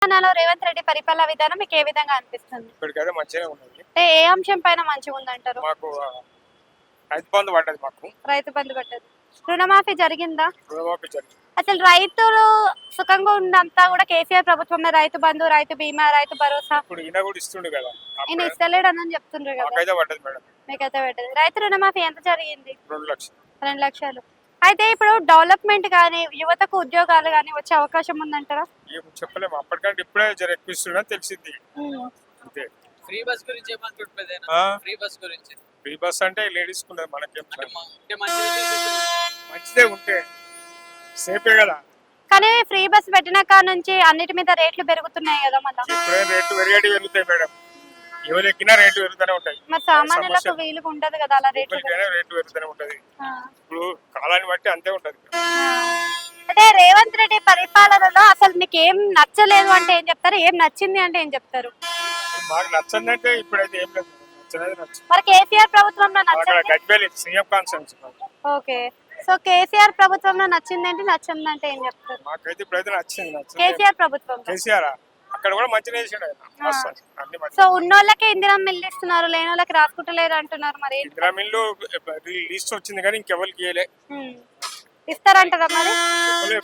తెలంగాణలో రేవంత్ రెడ్డి పరిపాలన విధానం మీకు ఏ విధంగా అనిపిస్తుంది? ఇప్పటికైతే మంచిగానే ఉన్నది. అంటే ఏ అంశం పైన మంచిగా ఉందంటారు? మాకు రైతు బంధు పడ్డది. మాకు రైతు బంధు పడ్డది. రుణమాఫీ జరిగిందా? రుణమాఫీ జరిగింది. అసలు రైతులు సుఖంగా ఉన్నంతా కూడా కేసీఆర్ ప్రభుత్వంలో రైతు బంధు, రైతు బీమా, రైతు భరోసా ఇప్పుడు ఈయన కూడా ఇస్తుండు కదా. ఈయన ఇస్తలేడని చెప్తుండ్రు కదా. మాకైతే పడ్డది మేడం. మీకైతే పడ్డది. రైతు రుణమాఫీ ఎంత జరిగింది? 2 లక్షలు. 2 లక్షలు. అయితే ఇప్పుడు డెవలప్మెంట్ కానీ యువతకు ఉద్యోగాలు కానీ వచ్చే అవకాశం ఉందంటారా? ఏం చెప్పలేము. అప్పటికంటే ఇప్పుడే జర ఎక్కువ ఇస్తుండని తెలిసింది అంతే. ఫ్రీ బస్ గురించి ఏమంటుంటుంది? ఆ? ఫ్రీ బస్ గురించి ఫ్రీ బస్ అంటే లేడీస్ ఉన్నది, మనకేం అంటే లేదు. అంటే మంచిది మంచిదే ఉంటే సేఫే కదా. కానీ ఫ్రీ బస్ పెట్టిన కాడ నుంచి అన్నిటి మీద రేట్లు పెరుగుతున్నాయి కదా మళ్ళీ. ఇప్పుడే రేట్లు పెరుగుతాయి మేడం. ఎవరు ఎక్కినా రేట్లు పెరుగుతూనే ఉంటాయి. మరి సామాన్యులకు వీలుగా ఉండదు కదా అలా రేట్లు ఎవరికైనా రేట్లు పెరుగుతూనే ఉంటది. ఇప్పుడు కాలాన్ని బట్టి అంతే ఉంటది. అంటే రేవంత్ రెడ్డి పరిపాలనలో అసలు మీకు ఏం నచ్చలేదు అంటే ఏం చెప్తారు? ఏం నచ్చింది అంటే ఏం చెప్తారు? మాకు నచ్చందంటే ఇప్పుడైతే ఏం లేదు. నచ్చలేదు నచ్చింది. మరి కేసీఆర్ ప్రభుత్వంలో అక్కడ నచ్చింది. Gajwel CM conference okay, so KCR ప్రభుత్వంలో నచ్చిందేంటి, నచ్చిందంటే ఏం చెప్తారు? మాకైతే ఇప్పుడైతే నచ్చింది. కేసీఆర్ ప్రభుత్వం. కేసీఆర్ అక్కడ కూడా మంచిగా చేసాడు ఆయన. మస్తు అన్ని మంచి. సో ఉన్నోళ్ళకే ఇందిరా మిల్లు ఇస్తున్నారు, లేని వాళ్ళకి రాసుకుంటలేరు అంటున్నారు. మరి ఇందిరా మిల్లు లిస్ట్ వచ్చింది కానీ ఇంకెవరికి ఇవ్వలే. ఇస్తారంటారా మరి? చెప్పలే.